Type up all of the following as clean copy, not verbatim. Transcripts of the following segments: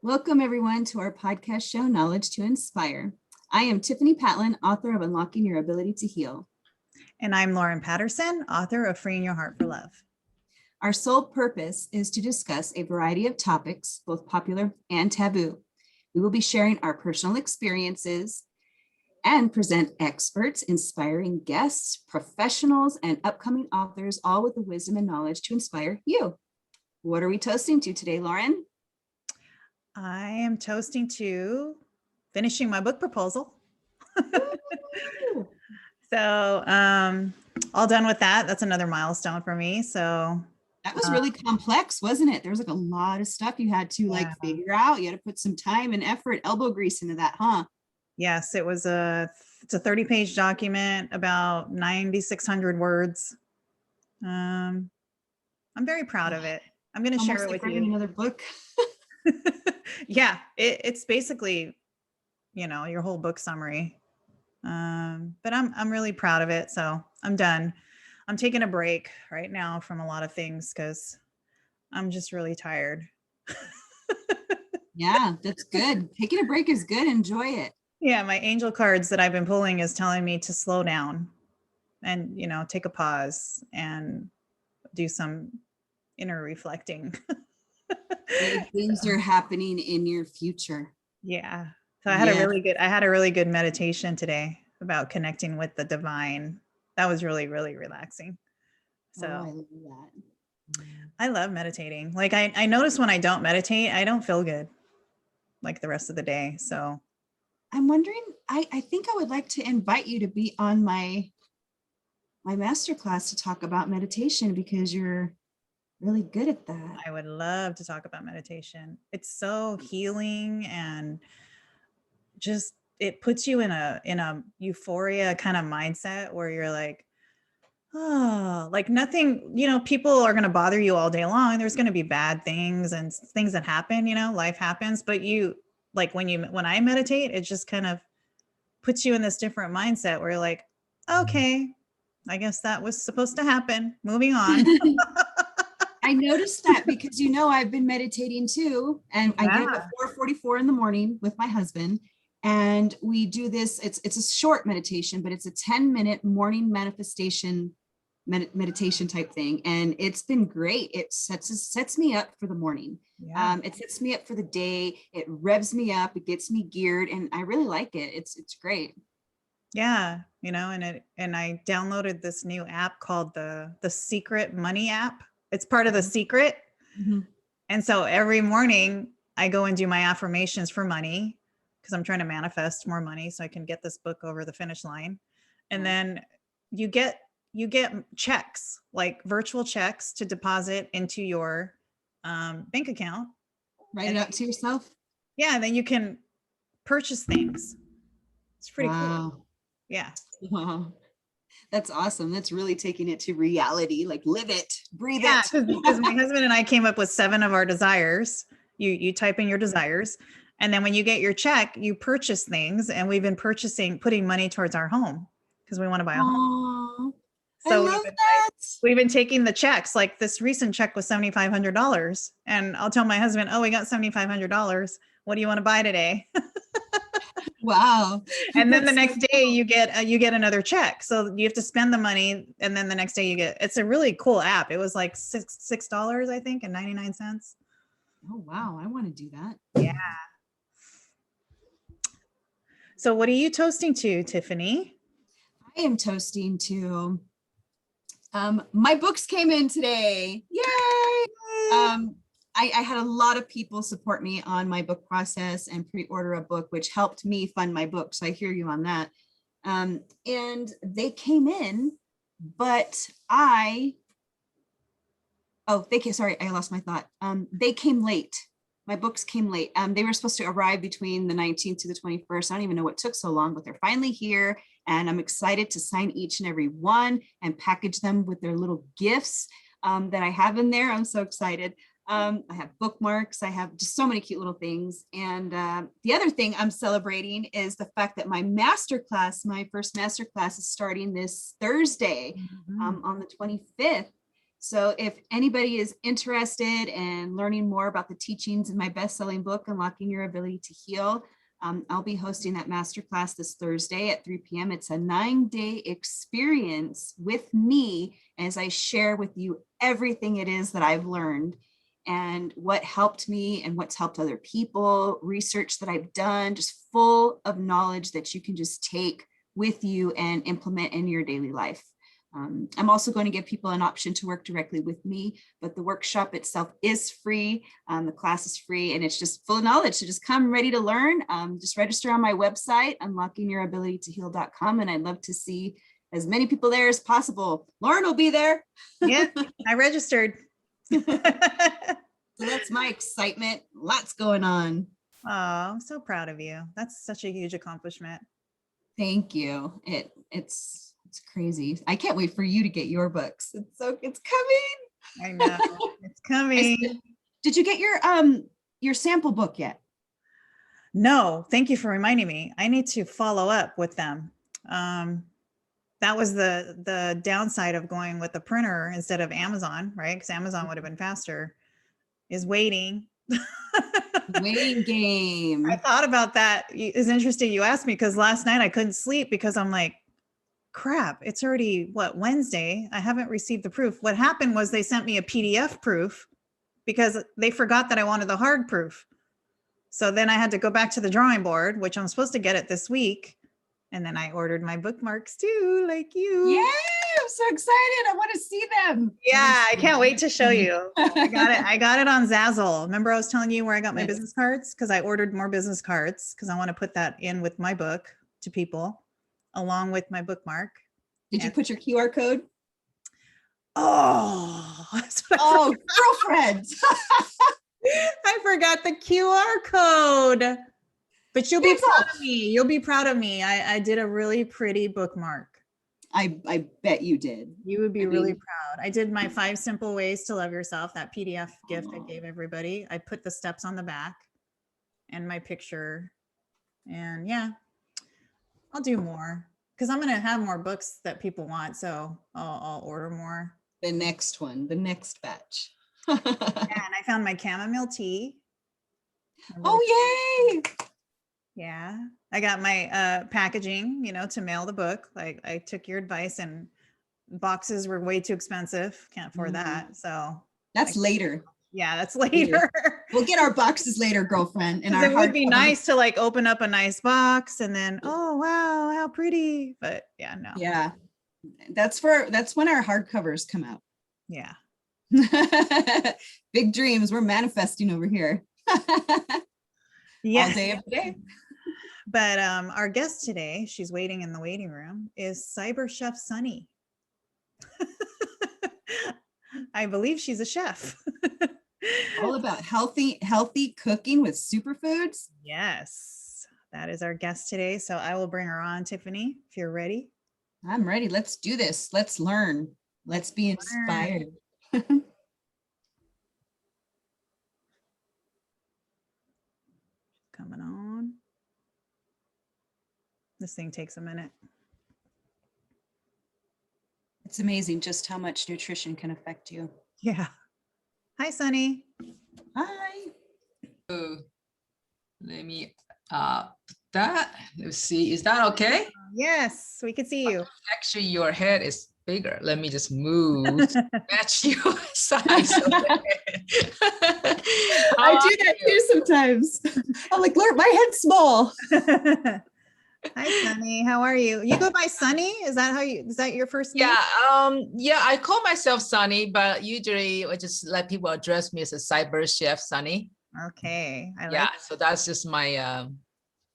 Welcome everyone to our podcast show, Knowledge to Inspire. I am Tiffany Patlin, author of Unlocking Your Ability to Heal. And I'm Lauren Patterson, author of Freeing Your Heart for Love. Our sole purpose is to discuss a variety of topics, both popular and taboo. We will be sharing our personal experiences and present experts, inspiring guests, professionals, and upcoming authors, all with the wisdom and knowledge to inspire you. What are we toasting to today, Lauren? I am toasting to finishing my book proposal. So all done with that. That's another milestone for me. So that was really complex, wasn't it? There was like a lot of stuff you had to figure out. You had to put some time and effort, elbow grease into that, huh? Yes, it's a 30-page document, about 9,600 words. I'm very proud of it. I'm going to share it with you. Another book. Yeah, it's basically, your whole book summary. But I'm really proud of it. So I'm done. I'm taking a break right now from a lot of things because I'm just really tired. Yeah, that's good. Taking a break is good. Enjoy it. Yeah, my angel cards that I've been pulling is telling me to slow down and, take a pause and do some inner reflecting. Big things are happening in your future. Yeah. So I had a really good meditation today about connecting with the divine. That was really, really relaxing. So I love that. I love meditating. Like I notice when I don't meditate, I don't feel good like the rest of the day. So I'm wondering, I think I would like to invite you to be on my masterclass to talk about meditation because you're really good at that. I would love to talk about meditation. It's so healing and just it puts you in a euphoria kind of mindset where you're like, oh, like nothing, people are going to bother you all day long. There's going to be bad things and things that happen, life happens, but when I meditate, it just kind of puts you in this different mindset where you're like, okay, I guess that was supposed to happen. Moving on. I noticed that because, I've been meditating too. And I get up at 4:44 in the morning with my husband. And we do this, it's a short meditation, but it's a 10-minute morning manifestation meditation type thing. And it's been great. It sets me up for the morning. Yeah. It sets me up for the day. It revs me up. It gets me geared. And I really like it. It's great. Yeah. And I downloaded this new app called the Secret Money app. It's part of The Secret. Mm-hmm. And so every morning I go and do my affirmations for money because I'm trying to manifest more money so I can get this book over the finish line. And then you get checks, like virtual checks to deposit into your bank account. Write it out to yourself. Yeah. And then you can purchase things. It's pretty cool. Yeah. Wow. That's awesome. That's really taking it to reality, like live it, breathe it. Because my husband and I came up with 7 of our desires. You type in your desires. And then when you get your check, you purchase things. And we've been putting money towards our home because we want to buy a home. So I love that. We've been taking the checks. Like this recent check was $7,500. And I'll tell my husband, oh, we got $7,500. What do you want to buy today? Wow. And then the next day you get another check. So you have to spend the money. And then the next day it's a really cool app. It was like $6, I think, and 99 cents. Oh, wow. I want to do that. Yeah. So what are you toasting to, Tiffany? I am toasting to, my books came in today. Yay. I had a lot of people support me on my book process and pre-order a book, which helped me fund my book. So I hear you on that. And they came in, but I lost my thought. They came late. My books came late. They were supposed to arrive between the 19th to the 21st. I don't even know what took so long, but they're finally here. And I'm excited to sign each and every one and package them with their little gifts that I have in there. I'm so excited. I have bookmarks. I have just so many cute little things. And the other thing I'm celebrating is the fact that my first masterclass is starting this Thursday on the 25th. So if anybody is interested in learning more about the teachings in my best-selling book, Unlocking Your Ability to Heal, I'll be hosting that masterclass this Thursday at 3 p.m. It's a 9-day experience with me as I share with you everything it is that I've learned and what helped me and what's helped other people, research that I've done, just full of knowledge that you can just take with you and implement in your daily life. I'm also going to give people an option to work directly with me, but the workshop itself is free. The class is free and it's just full of knowledge. So just come ready to learn. Just register on my website, unlockingyourabilitytoheal.com. And I'd love to see as many people there as possible. Lauren will be there. Yeah, I registered. So that's my excitement. Lots going on. Oh, I'm so proud of you. That's such a huge accomplishment. Thank you. It's crazy. I can't wait for you to get your books. It's coming. I know it's coming. Did you get your sample book yet? No, thank you for reminding me. I need to follow up with them. That was the downside of going with the printer instead of Amazon, right? Because Amazon would have been faster, is waiting. Waiting game. I thought about that. It's interesting you asked me because last night I couldn't sleep because I'm like, crap, it's already Wednesday. I haven't received the proof. What happened was they sent me a PDF proof because they forgot that I wanted the hard proof. So then I had to go back to the drawing board, which I'm supposed to get it this week. And then I ordered my bookmarks too, like you. Yeah, I'm so excited. I want to see them. Yeah, I can't wait to show you. I got it on Zazzle. Remember I was telling you where I got my business cards? Because I ordered more business cards because I want to put that in with my book to people along with my bookmark. Did you put your QR code? Oh, girlfriend. I forgot the QR code. But you'll be proud of me. You'll be proud of me. I did a really pretty bookmark. I bet you did. You would be really proud. I did my 5 simple ways to love yourself, that PDF gift I gave everybody. I put the steps on the back and my picture. And yeah, I'll do more because I'm going to have more books that people want. So I'll order more. The next one, the next batch. And I found my chamomile tea. Oh, yay. Yeah, I got my packaging, to mail the book. Like I took your advice and boxes were way too expensive. Can't afford that. So that's later. Yeah, that's later. We'll get our boxes later, girlfriend. And it would be nice to like open up a nice box and then, oh, wow, how pretty. But yeah, no. Yeah, that's when our hardcovers come out. Yeah. Big dreams. We're manifesting over here. Yeah. All day, every day. But our guest today, she's waiting in the waiting room, is Cyberchefsunny. I believe she's a chef. All about healthy cooking with superfoods. Yes, that is our guest today. So I will bring her on, Tiffany, if you're ready. I'm ready. Let's do this. Let's learn. Let's be inspired. Coming on. This thing takes a minute. It's amazing just how much nutrition can affect you. Yeah. Hi, Sunny. Hi. Let me that. Let's see. Is that okay? Yes, we can see you. Actually, your head is bigger. Let me just move to match your size. I do that too sometimes. I'm like, Lord, my head's small. Hi, Sunny. How are you? You go by Sunny? Is that your first name? Yeah, I call myself Sunny, but usually I just let people address me as a Cyberchefsunny. Okay. So that's just my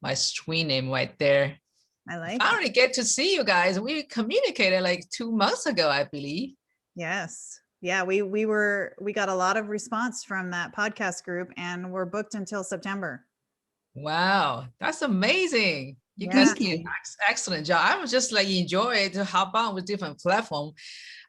my screen name right there. I like I finally get to see you guys. We communicated like 2 months ago, I believe. Yes. Yeah, we got a lot of response from that podcast group and we're booked until September. Wow, that's amazing. You Thank guys you. excellent job. I was just like enjoy to hop on with different platform.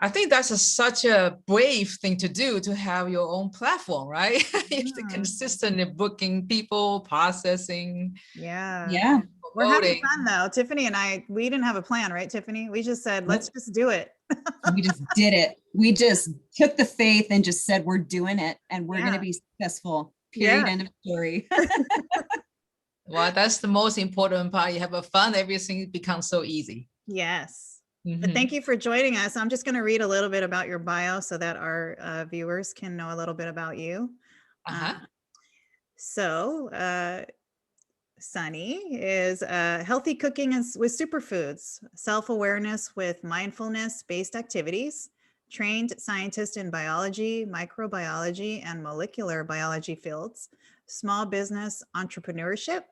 I think that's such a brave thing to do, to have your own platform, right? It's consistently booking people, processing. Yeah. Yeah. We're having voting. fun though. Tiffany and I, we didn't have a plan, right, Tiffany? We just said, let's just do it. We just did it. We just took the faith and just said, we're doing it and we're going to Yeah. be successful. Period. Yeah. End of story. Well, that's the most important part. You have a fun, everything becomes so easy. Yes. But Mhm. thank you for joining us. I'm just going to read a little bit about your bio so that our viewers can know a little bit about you. Uh-huh. So, Sunny is healthy cooking with superfoods, self-awareness with mindfulness-based activities, trained scientist in biology, microbiology, and molecular biology fields, small business entrepreneurship,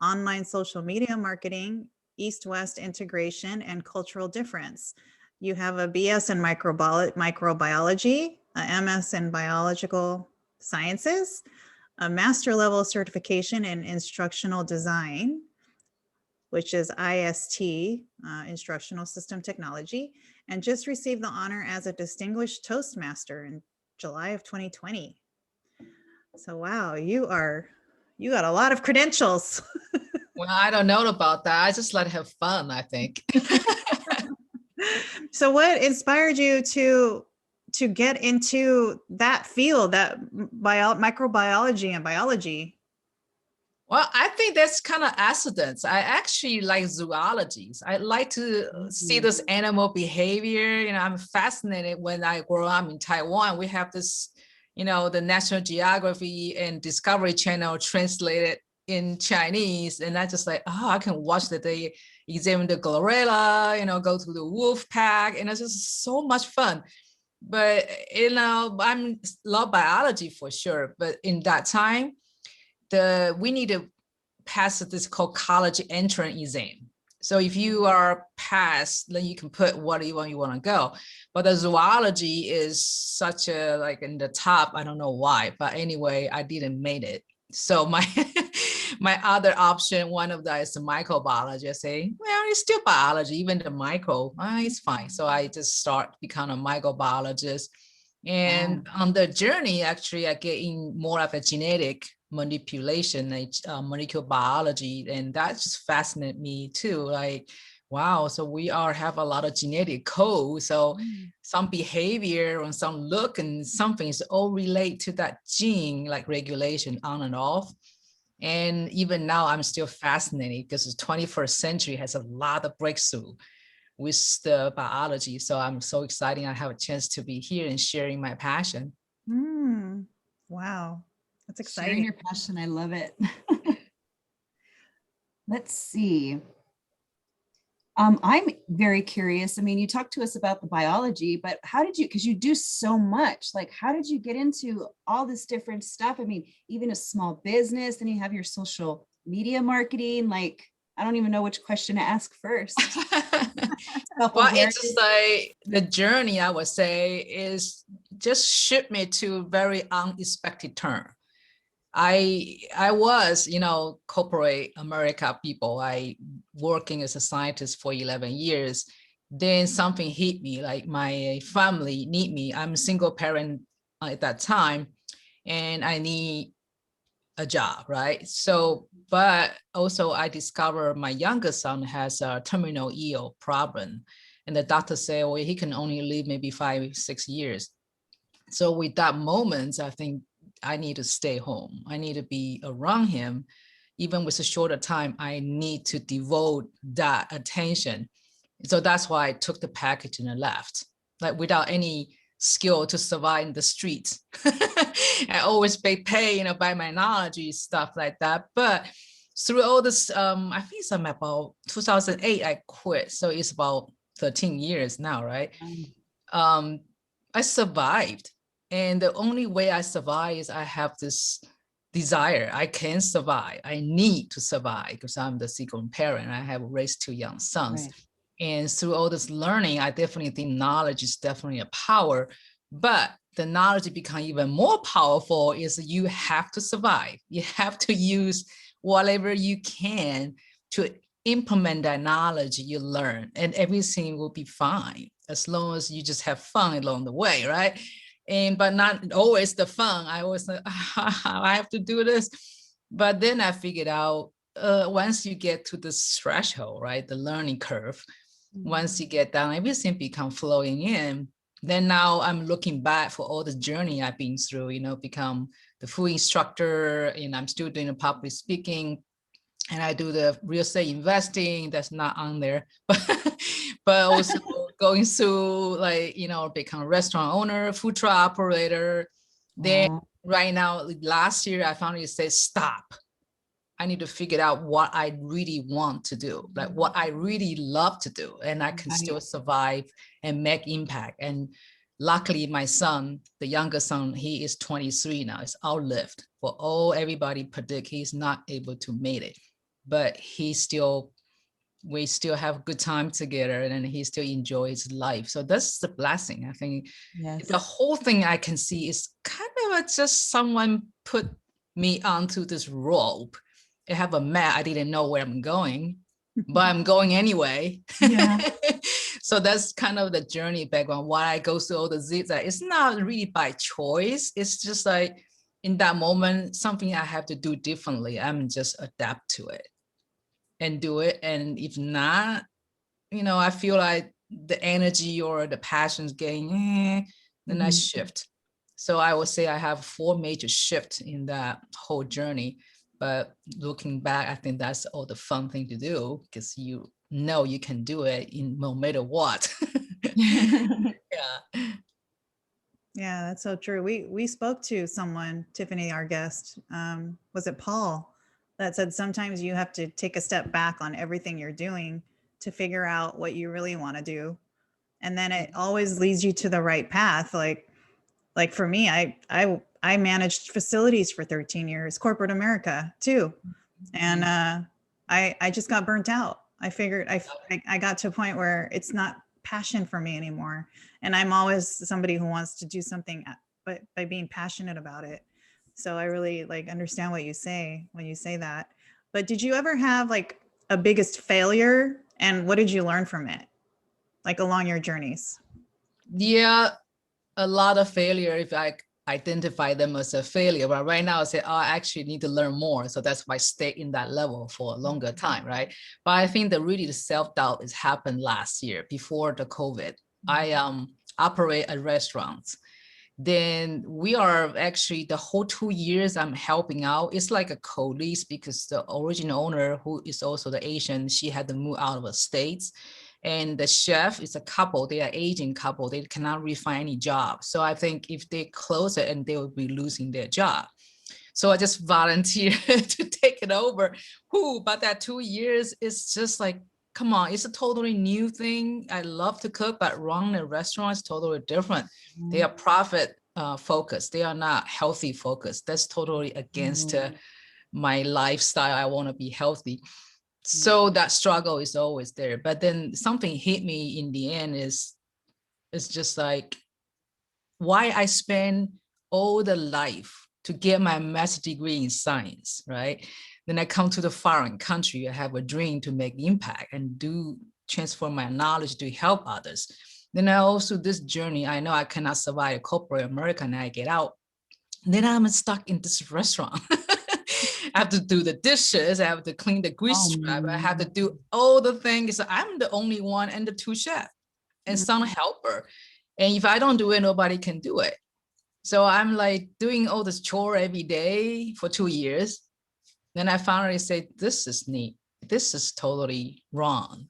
online social media marketing, East-West integration, and cultural difference. You have a BS in microbiology, a MS in biological sciences, a master level certification in instructional design, which is IST, Instructional System Technology, and just received the honor as a Distinguished Toastmaster in July of 2020. So wow, you got a lot of credentials. Well, I don't know about that. I just like to have fun, I think. So what inspired you to get into that field, that microbiology and biology? Well, I think that's kind of accidents. I actually like zoologies. I like to see this animal behavior. You know, I'm fascinated when I grow up in Taiwan. We have this, you know, the National Geography and Discovery Channel translated in Chinese. And I just like, oh, I can watch that they examine the gorilla, you know, go to the wolf pack. And it's just so much fun. But, you know, I'm love biology for sure. But in that time, we need to pass this called college entrance exam. So if you are passed, then you can put what you want to go. But the zoology is such a like in the top. I don't know why, but anyway, I didn't make it. So my my other option, one of that is the microbiology. I say, well, it's still biology, even the micro, it's fine. So I just start become a microbiologist. And on the journey, actually, I get in more of a genetic manipulation, molecular biology, and that just fascinated me too. Like, wow, so we have a lot of genetic code. So some behavior and some look and some things all relate to that gene, like regulation on and off. And even now, I'm still fascinated because the 21st century has a lot of breakthrough with the biology. So I'm so excited I have a chance to be here and sharing my passion. Wow, that's exciting. Sharing your passion, I love it. Let's see. I'm very curious. I mean, you talked to us about the biology, but how did you, because you do so much, like, how did you get into all this different stuff? I mean, even a small business, then you have your social media marketing, like, I don't even know which question to ask first. Well, it's just like the journey, I would say, is just shipped me to a very unexpected turn. I was, you know, corporate America people. I working as a scientist for 11 years. Then something hit me, like my family need me. I'm a single parent at that time, and I need a job, right? So, but also I discovered my youngest son has a terminal ill problem. And the doctor said, well, he can only live maybe 5-6 years. So with that moment, I think I need to stay home. I need to be around him. Even with a shorter time, I need to devote that attention. So that's why I took the package and I left, like without any skill to survive in the streets. I always pay, you know, by my knowledge, stuff like that. But through all this, I think it's about 2008, I quit. So it's about 13 years now, right? I survived. And the only way I survive is I have this desire. I can survive. I need to survive because I'm the single parent. I have raised 2 young sons. Right. And through all this learning, I definitely think knowledge is definitely a power. But the knowledge become even more powerful is you have to survive. You have to use whatever you can to implement that knowledge you learn, and everything will be fine as long as you just have fun along the way, right? And but not always the fun. I always I have to do this. But then I figured out once you get to this threshold, right, the learning curve, once you get down, everything become flowing in. Then now I'm looking back for all the journey I've been through, you know, become the food instructor, and I'm still doing the public speaking, and I do the real estate investing that's not on there, but also going through, like, you know, become a restaurant owner, food truck operator. Then right now, last year, I finally said, stop. I need to figure out what I really want to do, like what I really love to do, and I can still survive and make impact. And luckily, my son, the younger son, he is 23 now. It's outlived. For all everybody predict he's not able to make it, but we still have a good time together, and he still enjoys life. So that's the blessing. I think the whole thing I can see is kind of just someone put me onto this rope. I have a map. I didn't know where I'm going, but I'm going anyway. So that's kind of the journey background, why I go through all the zigzag. It's not really by choice. It's just like in that moment, something I have to do differently. I'm just adapt to it and do it. And if not, you know, I feel like the energy or the passion's getting, then I shift. So I would say I have 4 major shifts in that whole journey. But looking back, I think that's all the fun thing to do, because you know you can do it in no matter what. Yeah, that's so true. We spoke to someone, Tiffany, our guest, was it Paul, that said sometimes you have to take a step back on everything you're doing to figure out what you really want to do. And then it always leads you to the right path. Like for me, I managed facilities for 13 years, corporate America too. And I just got burnt out. I figured I got to a point where it's not passion for me anymore. And I'm always somebody who wants to do something, but by being passionate about it. So I really like understand what you say when you say that. But did you ever have like a biggest failure, and what did you learn from it, like along your journeys? Yeah, a lot of failure if I identify them as a failure, but right now I say, oh, I actually need to learn more. So that's why I stay in that level for a longer time, right? But I think that really the self-doubt has happened last year before the COVID. I operate a restaurant. Then we are actually the whole 2 years I'm helping out. It's like a co-lease, because the original owner, who is also the Asian, she had to move out of the States. And the chef is a couple, they are aging couple, they cannot really find any job. So I think if they close it, and they will be losing their job. So I just volunteered to take it over. But that 2 years is just like, come on, it's a totally new thing. I love to cook, but running a restaurant is totally different. They are profit focused. They are not healthy focused. That's totally against my lifestyle. I want to be healthy. So that struggle is always there. But then something hit me in the end is just like, why I spend all the life to get my master's degree in science, right? Then I come to the foreign country, I have a dream to make impact and transform my knowledge to help others. Then I also, this journey, I know I cannot survive corporate America, and I get out. Then I'm stuck in this restaurant. I have to do the dishes, I have to clean the grease trap, I have to do all the things. I'm the only one and the 2 chefs and some helper. And if I don't do it, nobody can do it. So I'm like doing all this chore every day for 2 years. Then I finally say, this is neat. This is totally wrong,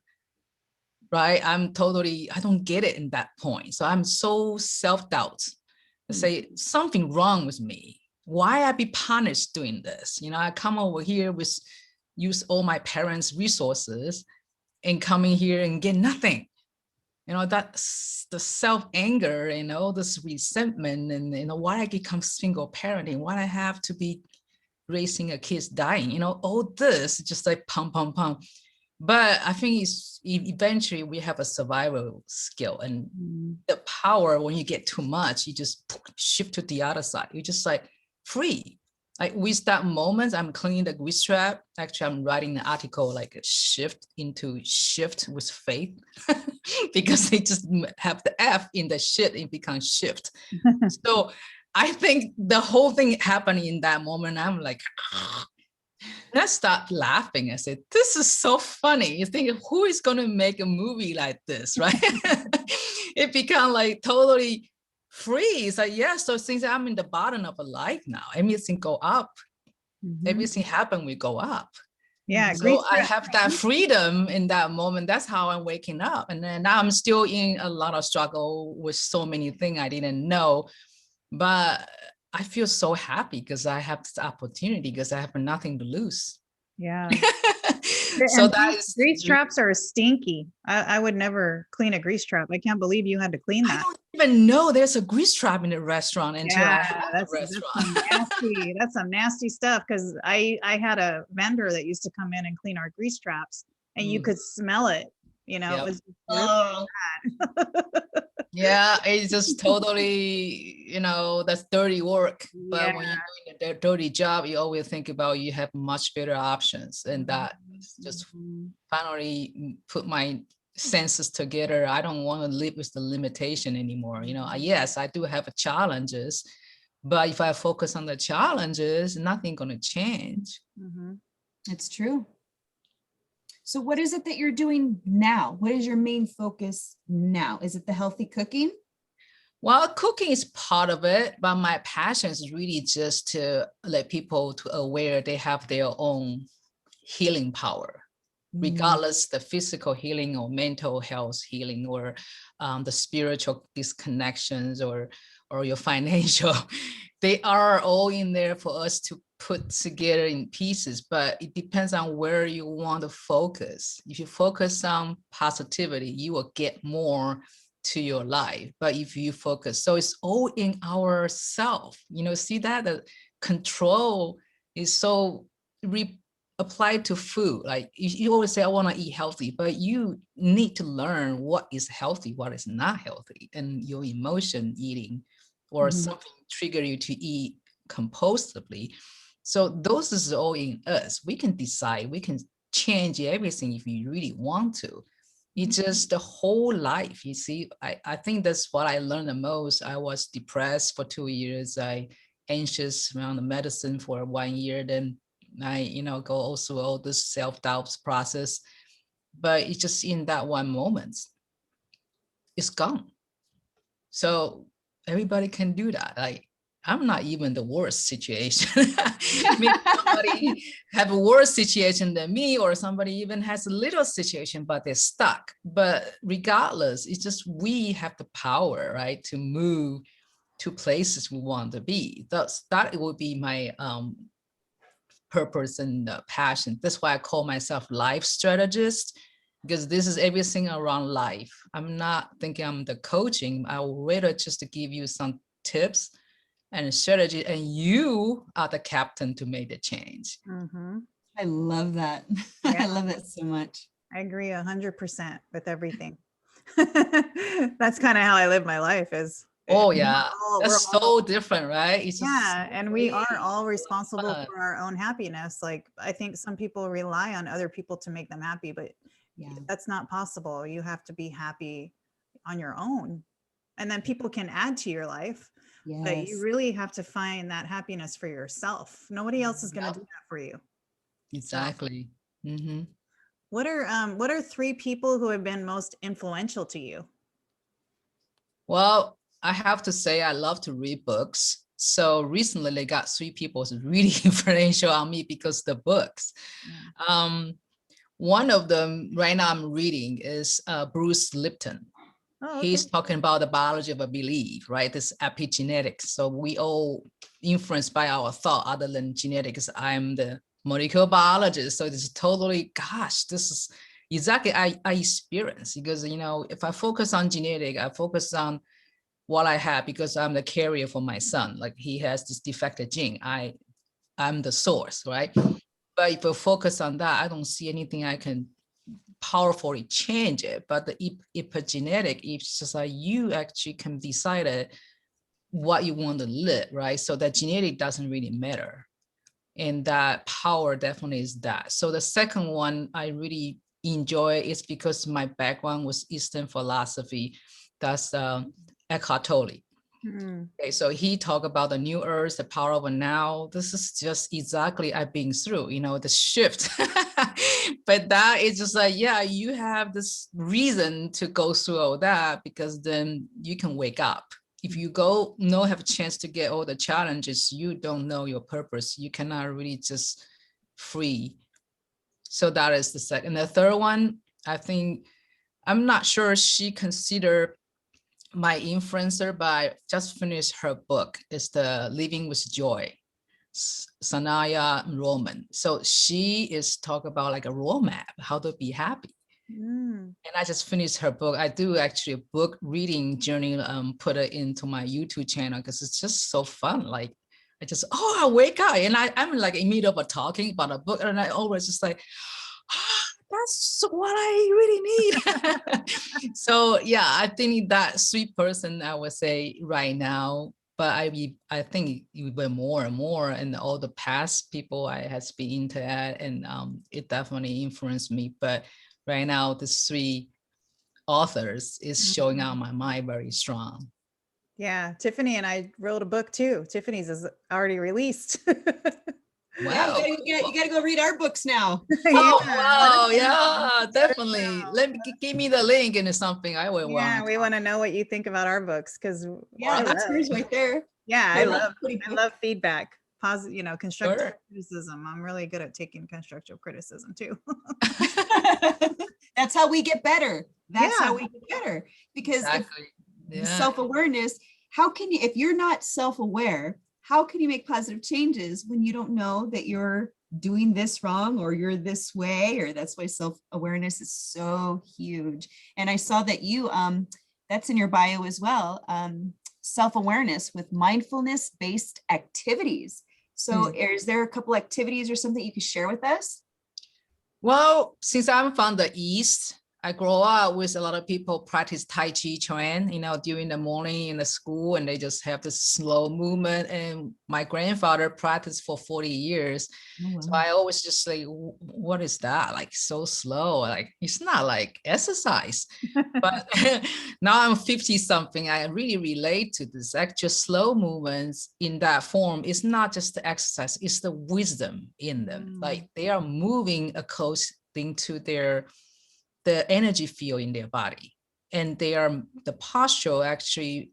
right? I don't get it in that point. So I'm so self-doubt. I say something wrong with me. Why I be punished doing this? You know, I come over here use all my parents' resources and coming here and get nothing. You know, that's the self-anger, you know, this resentment, and, you know, why I become single parenting, why I have to be raising a kid's dying, you know, all this just like pump. But I think eventually we have a survival skill, and the power, when you get too much, you just shift to the other side. You're just like free. Like with that moment, I'm cleaning the grease trap. Actually, I'm writing an article like a shift with faith, because they just have the F in the shit, it becomes shift. So I think the whole thing happening in that moment, I'm like, And I start laughing. I said, this is so funny. You think, who is going to make a movie like this, right? It become like totally free. It's like, yeah, so since I'm in the bottom of a life now, everything go up. Everything happen, we go up. Yeah. So I have that freedom in that moment. That's how I'm waking up. And then now I'm still in a lot of struggle with so many things I didn't know. But I feel so happy because I have this opportunity because I have nothing to lose. Yeah. So And that is, grease traps are stinky. I would never clean a grease trap. I can't believe you had to clean I that. don't even know there's a grease trap in the restaurant until I Yeah, have the restaurant. that's some nasty stuff. Because I had a vendor that used to come in and clean our grease traps, and you could smell it. You know, Yep. it was really bad. Yeah, it's just totally, you know, that's dirty work. But when you're doing a dirty job, you always think about you have much better options. And that just finally put my senses together. I don't want to live with the limitation anymore. You know, yes, I do have challenges, but if I focus on the challenges, nothing going to change. It's true. So what is it that you're doing now? What is your main focus now? Is it the healthy cooking? Well, cooking is part of it, but my passion is really just to let people to aware they have their own healing power, regardless the physical healing or mental health healing or the spiritual disconnections or your financial. They are all in there for us to put together in pieces, but it depends on where you want to focus. If you focus on positivity, you will get more to your life. But if you focus, so it's all in ourself, you know, see that the control is so applied to food. Like you always say, I want to eat healthy, but you need to learn what is healthy, what is not healthy, and your emotion eating or something trigger you to eat compulsively. So those is all in us. We can decide, we can change everything if you really want to. It's just the whole life, you see. I think that's what I learned the most. I was depressed for 2 years. I anxious around the medicine for 1 year. Then I, you know, go also all this self-doubt process. But it's just in that one moment, it's gone. So everybody can do that. Like, I'm not even the worst situation. Maybe somebody have a worse situation than me, or somebody even has a little situation, but they're stuck. But regardless, it's just we have the power, right, to move to places we want to be. That would be my purpose and passion. That's why I call myself life strategist, because this is everything around life. I'm not thinking I'm the coaching. I would rather just to give you some tips and strategy, and you are the captain to make the change. I love that. I love that so much. I agree 100% with everything. That's kind of how I live my life is. Oh yeah, that's so different, right? It's and we are all responsible for our own happiness. Like, I think some people rely on other people to make them happy, but that's not possible. You have to be happy on your own, and then people can add to your life. But you really have to find that happiness for yourself. Nobody else is going to do that for you. Exactly. What are 3 people who have been most influential to you? Well, I have to say I love to read books. So recently they got 3 people who's really influential on me because of the books. One of them right now I'm reading is Bruce Lipton. He's talking about the biology of a belief, right? This epigenetics. So we all influenced by our thought other than genetics. I'm the molecular biologist. So this is totally, gosh, this is exactly I experience, because, you know, if I focus on genetic, I focus on what I have because I'm the carrier for my son. Like, he has this defective gene. I'm the source, right? But if I focus on that, I don't see anything I can powerfully change it. But the epigenetic, it's just like you actually can decide what you want to live, right? So that genetic doesn't really matter. And that power definitely is that. So the second one I really enjoy is because my background was Eastern philosophy. That's Eckhart Tolle. Okay, so he talked about the new earth, the power of a now. This is just exactly I've been through, you know, the shift. But that is just like, yeah, you have this reason to go through all that because then you can wake up. If you have a chance to get all the challenges, you don't know your purpose. You cannot really just free. So that is the second. The third one, I think, I'm not sure she considered my influencer, but I just finished her book. It's the Living with Joy, Sunny A.K.A. So she is talk about like a roadmap, how to be happy. And I just finished her book. I do actually a book reading journey, put it into my YouTube channel because it's just so fun. Like I wake up and I'm like in the middle of talking about a book and I always just like, that's what I really need. So yeah, I think that sweet person I would say right now, but I think even more and more and all the past people I has been into that and it definitely influenced me. But right now the three authors is showing out my mind very strong. Yeah, Tiffany and I wrote a book too. Tiffany's is already released. Wow. Yeah, you gotta go read our books now. Oh, wow. Yeah, definitely. Give me the link into something I will want. Yeah, we want to know what you think about our books because that's hers right there. Yeah, I love feedback. Positive, you know, constructive Sure. criticism. I'm really good at taking constructive criticism too. That's how we get better. That's how we get better. Because self-awareness, how can you, if you're not self-aware, how can you make positive changes when you don't know that you're doing this wrong or you're this way? Or that's why self-awareness is so huge. And I saw that you, that's in your bio as well, self-awareness with mindfulness-based activities. So is there a couple activities or something you could share with us? Well, since I'm from the East, I grow up with a lot of people practice Tai Chi Chuan, you know, during the morning in the school, and they just have this slow movement. And my grandfather practiced for 40 years. Oh, wow. So I always just like, what is that? Like so slow, like it's not like exercise. But now I'm 50 something, I really relate to this actual slow movements in that form. It's not just the exercise, it's the wisdom in them. Like they are moving according to the energy field in their body, and the posture actually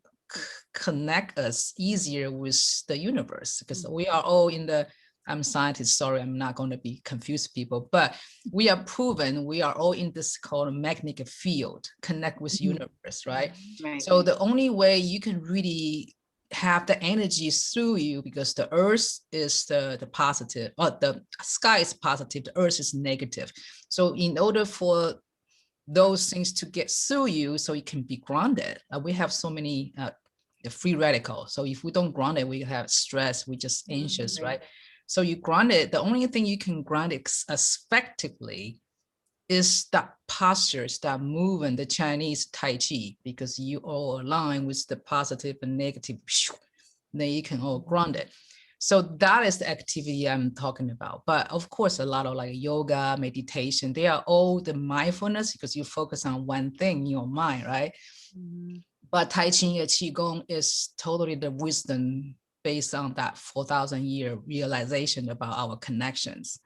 connect us easier with the universe because we are all in the, I'm scientist, sorry, I'm not going to be confused people, but we are proven we are all in this called magnetic field, connect with universe, right? So the only way you can really have the energy through you, because the earth is the positive, or the sky is positive, the earth is negative. So in order for those things to get through you so you can be grounded, we have so many the free radicals. So if we don't ground it, we have stress, we just anxious, right? So you ground it, the only thing you can ground it effectively is that postures, that movement, the Chinese Tai Chi, because you all align with the positive and negative, then you can all ground it. So that is the activity I'm talking about. But of course, a lot of like yoga, meditation, they are all the mindfulness because you focus on one thing in your mind, right? But Tai Chi and Qigong is totally the wisdom based on that 4,000-year realization about our connections.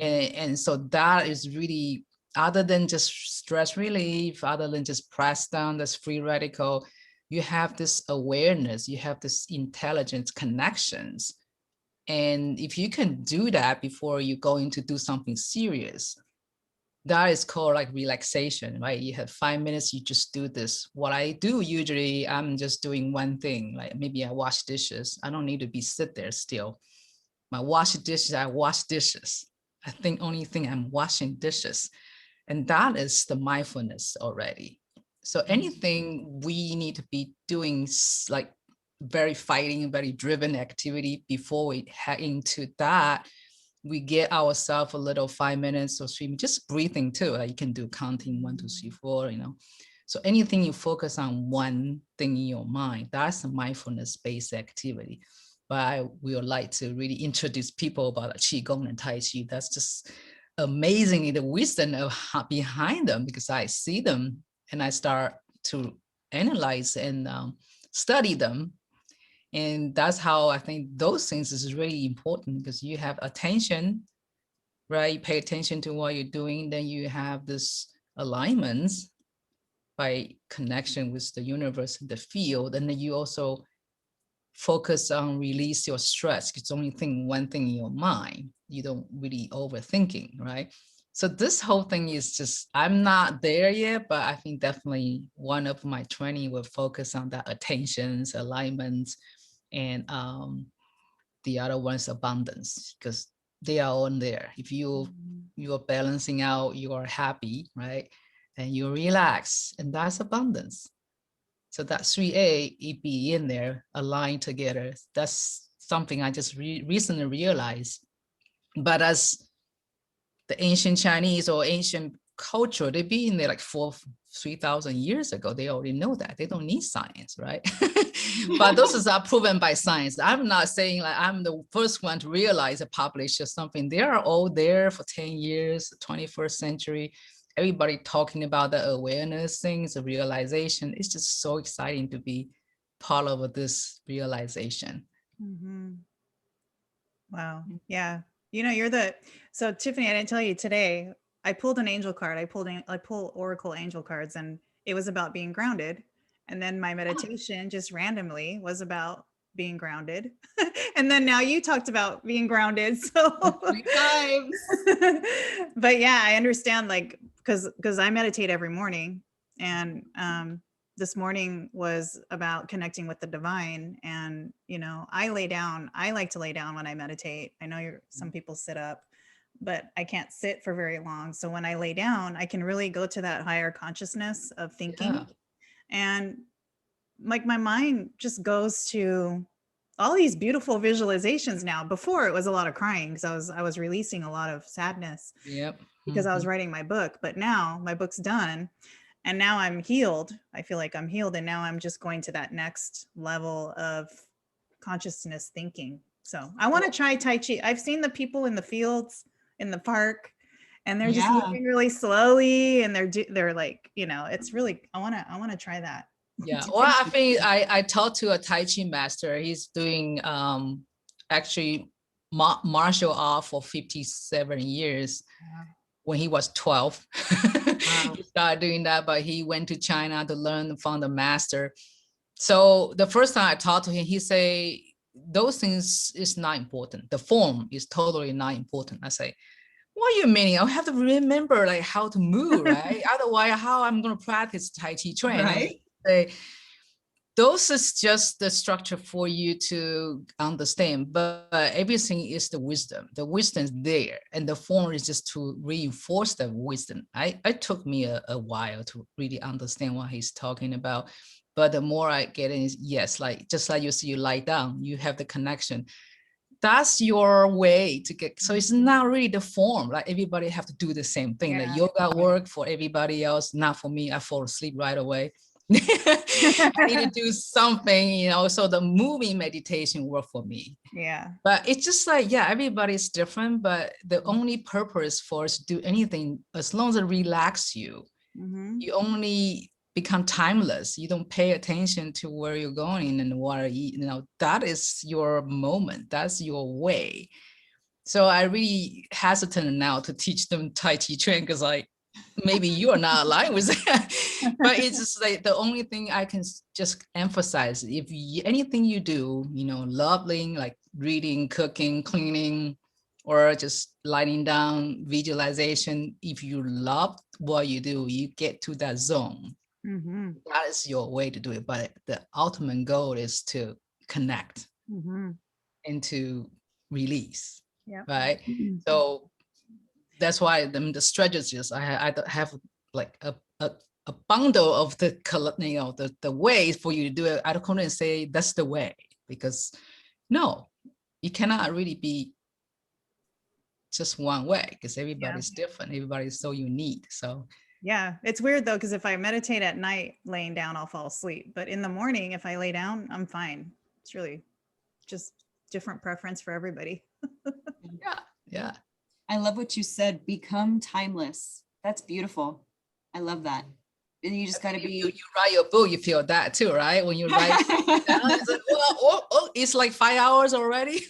And so that is really, other than just stress relief, other than just press down this free radical, you have this awareness, you have this intelligence connections. And if you can do that before you go into do something serious, that is called like relaxation, right? You have 5 minutes, you just do this. What I do usually, I'm just doing one thing, like maybe I wash dishes. I don't need to be sit there still. I wash dishes, I wash dishes. I think only thing I'm washing dishes. And that is the mindfulness already. So anything we need to be doing like very fighting, very driven activity before we head into that, we get ourselves a little 5 minutes or 3 minutes, just breathing too. Like you can do counting 1, 2, 3, 4, you know. So anything you focus on one thing in your mind, that's a mindfulness-based activity. But I would like to really introduce people about Qigong and Tai Chi. That's just amazingly the wisdom of behind them, because I see them and I start to analyze and study them. And that's how I think those things is really important, because you have attention, right? You pay attention to what you're doing, then you have this alignments by connection with the universe and the field. And then you also focus on release your stress. It's only one thing in your mind. You don't really overthinking, right? So this whole thing is just, I'm not there yet, but I think definitely one of my training will focus on that attentions, alignments, and the other one's abundance, because they are on there. If you are balancing out, you are happy, right? And you relax, and that's abundance. So that 3A, it be in there, aligned together. That's something I just recently realized. But as the ancient Chinese or ancient culture, they be in there like 3,000 years ago. They already know that. They don't need science, right? But those are proven by science. I'm not saying like I'm the first one to realize or publish or something. They are all there for 10 years, 21st century. Everybody talking about the awareness things, the realization. It's just so exciting to be part of this realization. Mm-hmm. Wow. Yeah. You know, so Tiffany, I didn't tell you today, I pulled an angel card. I pull Oracle angel cards, and it was about being grounded. And then my meditation just randomly was about being grounded. And then now you talked about being grounded. So 3 times. But yeah, I understand, like, because I meditate every morning, and this morning was about connecting with the divine. And, you know, I like to lay down when I meditate. I know some people sit up, but I can't sit for very long. So when I lay down, I can really go to that higher consciousness of thinking. Yeah. And like my mind just goes to all these beautiful visualizations now. Before, it was a lot of crying because I was releasing a lot of sadness. Yep. Because I was writing my book. But now my book's done, and now I'm healed. I feel like I'm healed. And now I'm just going to that next level of consciousness thinking. So I want to try Tai Chi. I've seen the people in the fields, in the park, and they're just moving really slowly. And they're like, you know, it's really, I want to try that. Yeah. Well, I think I talked to a Tai Chi master. He's doing actually martial art for 57 years. When he was 12, he started doing that, but he went to China to learn from the master. So the first time I talked to him, he say, those things is not important. The form is totally not important. I say, what do you mean? I have to remember like how to move, right? Otherwise, how I'm going to practice Tai Chi training? Right. Say, those is just the structure for you to understand, but everything is the wisdom. The wisdom is there, and the form is just to reinforce the wisdom. It took me a while to really understand what he's talking about, but the more I get in, yes, like just like you lie down, you have the connection. That's your way to get. So it's not really the form. Like everybody have to do the same thing. Yeah. Like yoga work for everybody else, not for me. I fall asleep right away. I need to do something, you know, so the moving meditation worked for me. Yeah. But it's just like, yeah, everybody's different, but the only purpose for us to do anything, as long as it relaxes you, you only become timeless. You don't pay attention to where you're going and what you know, that is your moment. That's your way. So I really hesitant now to teach them Tai Chi Chuan, because like, maybe you are not aligned with that. But it's just like the only thing I can just emphasize, if anything you do, you know, loving, like reading, cooking, cleaning, or just lying down, visualization, if you love what you do, you get to that zone. That is your way to do it. But the ultimate goal is to connect and to release, right? So that's why the strategists, I have like a bundle of the color, you know, the ways for you to do it. I couldn't say that's the way, because no, you cannot really be just one way, because everybody's different. Everybody's so unique. So yeah, it's weird though, because if I meditate at night laying down, I'll fall asleep. But in the morning, if I lay down, I'm fine. It's really just different preference for everybody. Yeah. I love what you said, become timeless. That's beautiful. I love that. and you just got to be. You write your book, you feel that too, right? When you write it down, it's like, it's like 5 hours already.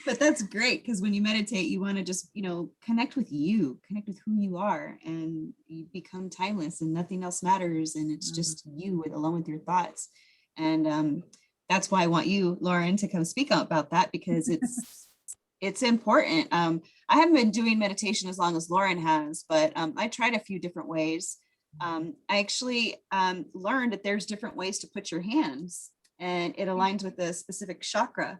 But that's great, because when you meditate, you want to just, connect with who you are, and you become timeless and nothing else matters. And it's just you alone with your thoughts. And that's why I want you, Lauren, to come speak about that, because it's important. I haven't been doing meditation as long as Lauren has, but I tried a few different ways. I actually learned that there's different ways to put your hands, and it aligns with a specific chakra.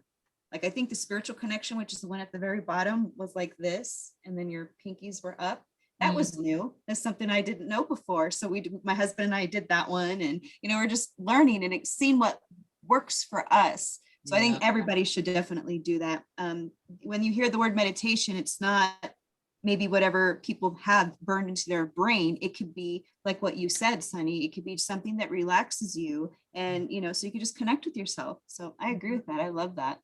Like, I think the spiritual connection, which is the one at the very bottom, was like this, and then your pinkies were up. That was new. That's something I didn't know before. So my husband and I did that one, and we're just learning and seeing what works for us. So I think everybody should definitely do that. When you hear the word meditation, it's not maybe whatever people have burned into their brain. It could be like what you said, Sunny. It could be something that relaxes you, and so you can just connect with yourself. So I agree with that. I love that.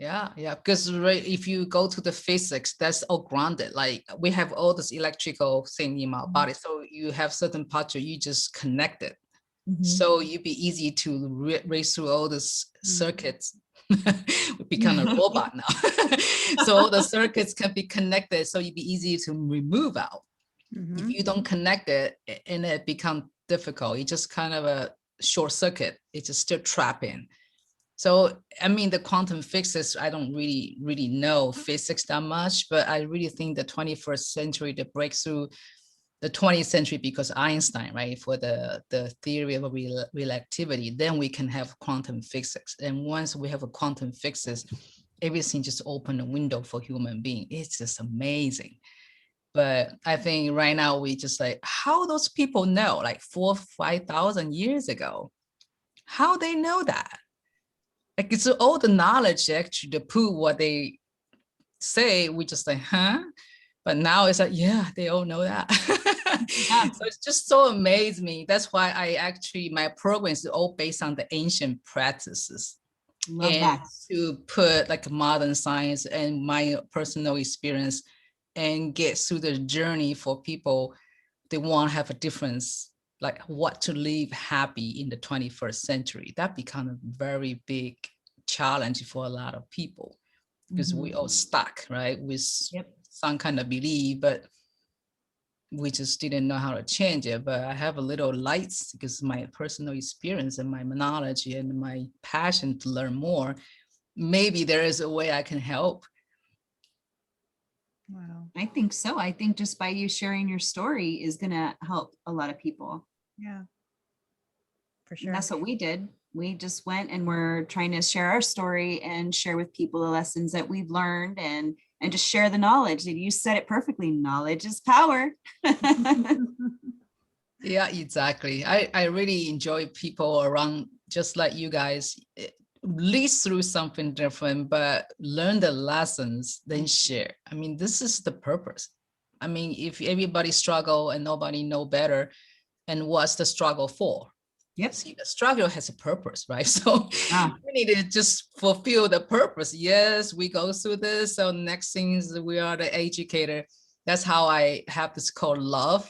Yeah, because if you go to the physics, that's all grounded. Like, we have all this electrical thing in our body, so you have certain parts where you just connect it. So you'd be easy to race through all this circuits. We become a robot now. So all the circuits can be connected, so it'd be easy to remove out. If you don't connect it, and it becomes difficult, it's just kind of a short circuit. It's just still trapped in. So, I mean, the quantum physics, I don't really know physics that much, but I really think the 21st century, the breakthrough, the 20th century, because Einstein, right, for the theory of relativity, then we can have quantum physics. And once we have a quantum physics, everything just open a window for human being. It's just amazing. But I think right now we just like, how those people know, like 4,000 or 5,000 years ago, how they know that? Like, it's all the knowledge actually to prove what they say. We just like, huh? But now it's like, yeah, they all know that. So it's just so amazed me. That's why my program is all based on the ancient practices. Love and that. To put like modern science and my personal experience and get through the journey for people. They want to have a difference, like what to live happy in the 21st century. That become a very big challenge for a lot of people, because we all stuck, right, with some kind of belief, but we just didn't know how to change it. But I have a little lights, because my personal experience and my knowledge and my passion to learn more. Maybe there is a way I can help. Wow. I think so. I think just by you sharing your story is going to help a lot of people. Yeah, for sure. And that's what we did. We just went and we're trying to share our story and share with people the lessons that we've learned, and just share the knowledge. You said it perfectly. Knowledge is power. Yeah, exactly. I really enjoy people around just like you guys. Lead through something different, but learn the lessons, then share. I mean, this is the purpose. I mean, if everybody struggle and nobody know better, and what's the struggle for? Yep. See, the struggle has a purpose, right? So we need to just fulfill the purpose. Yes, we go through this. So next thing is we are the educator. That's how I have this called love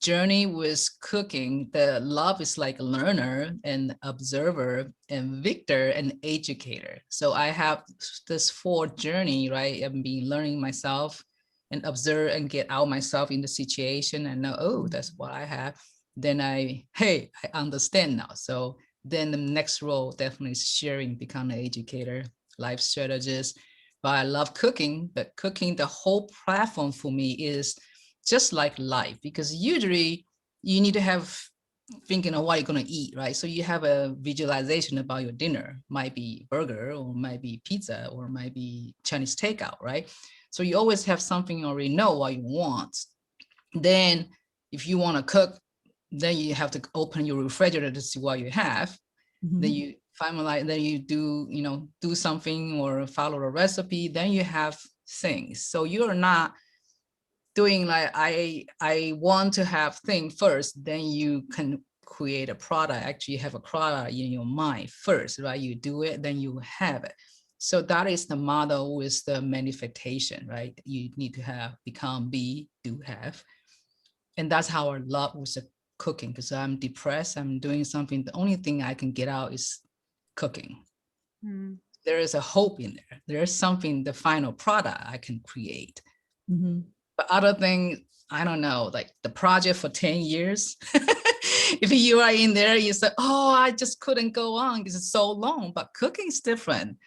journey with cooking. The love is like learner and observer and victor and educator. So I have this 4 journey, right? I've been learning myself and observe and get out myself in the situation and know, oh, that's what I have. Then I understand now. So then the next role definitely is sharing, become an educator, life strategist. But I love cooking, but cooking, the whole platform for me is just like life, because usually you need to have thinking of what you're going to eat, right? So you have a visualization about your dinner, might be burger or might be pizza or might be Chinese takeout, right? So you always have something you already know what you want. Then if you want to cook, then you have to open your refrigerator to see what you have. Then you finalize, then you do something or follow a recipe, then you have things. So you're not doing like I want to have thing first, then you can create a product. Actually have a product in your mind first, right? You do it, then you have it. So that is the model with the manifestation, right? You need to have, become, be, do, have. And that's how I love with the cooking, because I'm depressed, I'm doing something. The only thing I can get out is cooking. Mm. There is a hope in there. There is something, the final product I can create. But other thing, I don't know, like the project for 10 years, if you are in there, you say, oh, I just couldn't go on because it's so long, but cooking is different.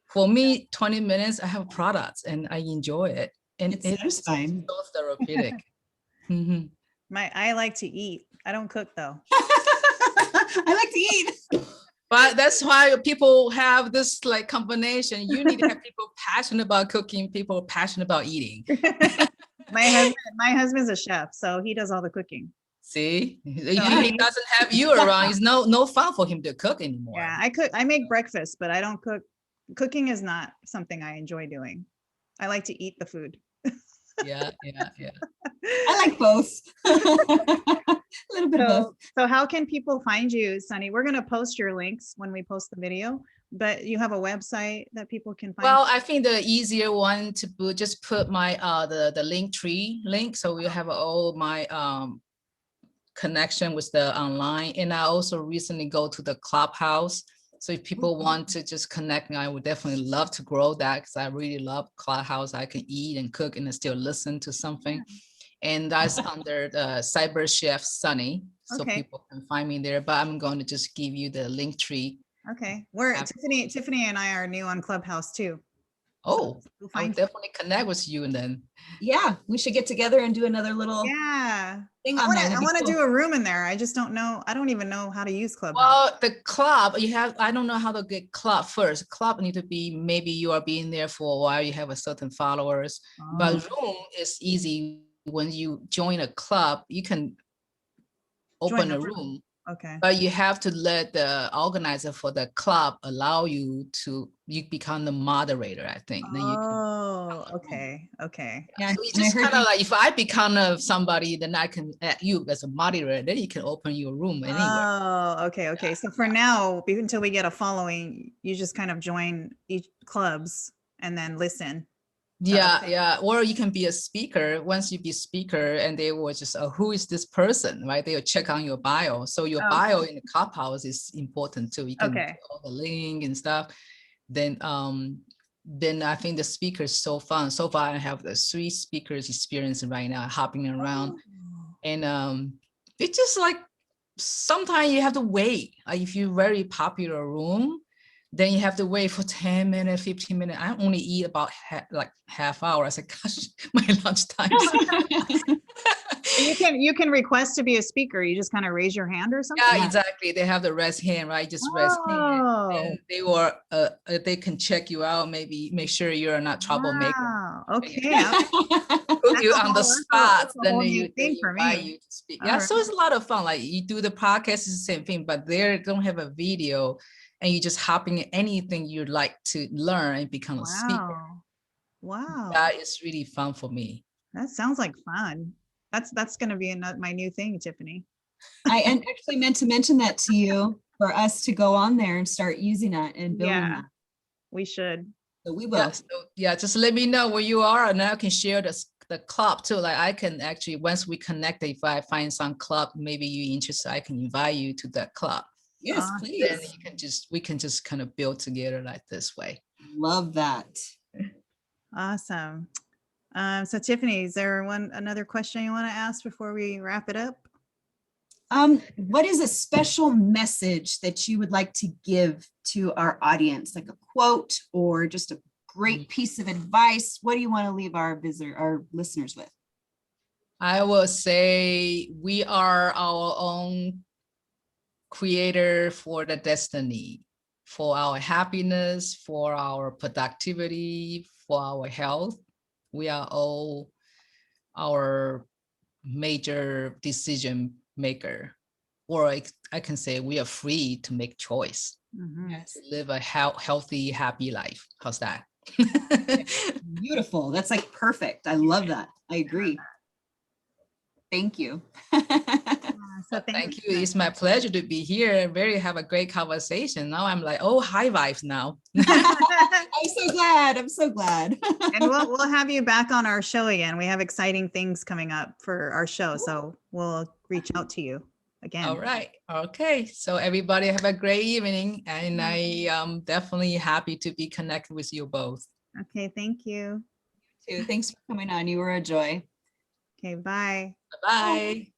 For me, 20 minutes, I have products and I enjoy it. And It's satisfying. so therapeutic. I like to eat. I don't cook though. I like to eat. But that's why people have this like combination. You need to have people passionate about cooking, people passionate about eating. My husband's a chef, so he does all the cooking. See, he doesn't have you around. It's no fun for him to cook anymore. Yeah, I cook. I make breakfast, but I don't cook. Cooking is not something I enjoy doing. I like to eat the food. Yeah. I like both. A little bit of both. So how can people find you, Sunny? We're going to post your links when we post the video, but you have a website that people can find. Well, I think the easier one to put, just put my the link tree link, so we have all my connection with the online. And I also recently go to the Clubhouse. So if people want to just connect me, I would definitely love to grow that, because I really love Clubhouse. I can eat and cook and still listen to something. And that's under the Cyberchefsunny. So people can find me there, but I'm going to just give you the link tree. Okay. Tiffany and I are new on Clubhouse too. Oh, so I'll definitely connect with you, and then. Yeah, we should get together and do another little thing on there. I want to do a room in there. I just don't know. I don't even know how to use Clubhouse. Well, the club, I don't know how to get club first. Club need to be, maybe you are being there for a while, you have a certain followers, but room is easy. When you join a club, you can open a room. Okay. But you have to let the organizer for the club allow you become the moderator, I think. Then you can, okay. Yeah, so it's just kind of like, if I become somebody, then I can add you as a moderator, then you can open your room anywhere. Oh, okay. Yeah, so for now, until we get a following, you just kind of join each clubs and then listen. Yeah. Or you can be a speaker. Once you be speaker, and they will just, who is this person, right? They will check on your bio. So your bio in the Clubhouse is important too. You can put all the link and stuff. Then I think the speaker is so fun. So far, I have the 3 speakers experience right now, hopping around. And it's just like, sometimes you have to wait. Like if you're very popular room, then you have to wait for 10 minutes, 15 minutes. I only eat about half hour. I said, gosh, my lunchtime. You can request to be a speaker. You just kind of raise your hand or something. Yeah, exactly. They have the raise hand, right? Just raise hand. And they can check you out. Maybe make sure you're not troublemaker. Okay. Put you on the spot. Then you invite you to speak. Yeah, so it's a lot of fun. Like you do the podcast, it's the same thing, but they don't have a video. And you just hopping in anything you'd like to learn and become a speaker. Wow. That is really fun for me. That sounds like fun. That's going to be my new thing, Tiffany. I actually meant to mention that to you, for us to go on there and start using that and building that. We should. So we will. Just let me know where you are, and I can share the club too. Like I can actually, once we connect, if I find some club, maybe you're interested, I can invite you to that club. Yes, please. Then we can just kind of build together like this way. Love that. Awesome. So Tiffany, is there another question you want to ask before we wrap it up? What is a special message that you would like to give to our audience, like a quote or just a great piece of advice? What do you want to leave our listeners with? I will say we are our own creator for the destiny, for our happiness, for our productivity, for our health. We are all our major decision maker, or I can say we are free to make choice. Yes. To live a healthy, happy life. How's that? Beautiful. That's like perfect. I love that. I agree. Thank you. So Thank you. you. It's my pleasure to be here. Have a great conversation. Now I'm like, oh, high vibes now. I'm so glad. I'm so glad. And we'll have you back on our show again. We have exciting things coming up for our show, so we'll reach out to you again. All right. Okay. So everybody have a great evening, and I am definitely happy to be connected with you both. Okay. Thank you. Thanks for coming on. You were a joy. Okay. Bye. Bye.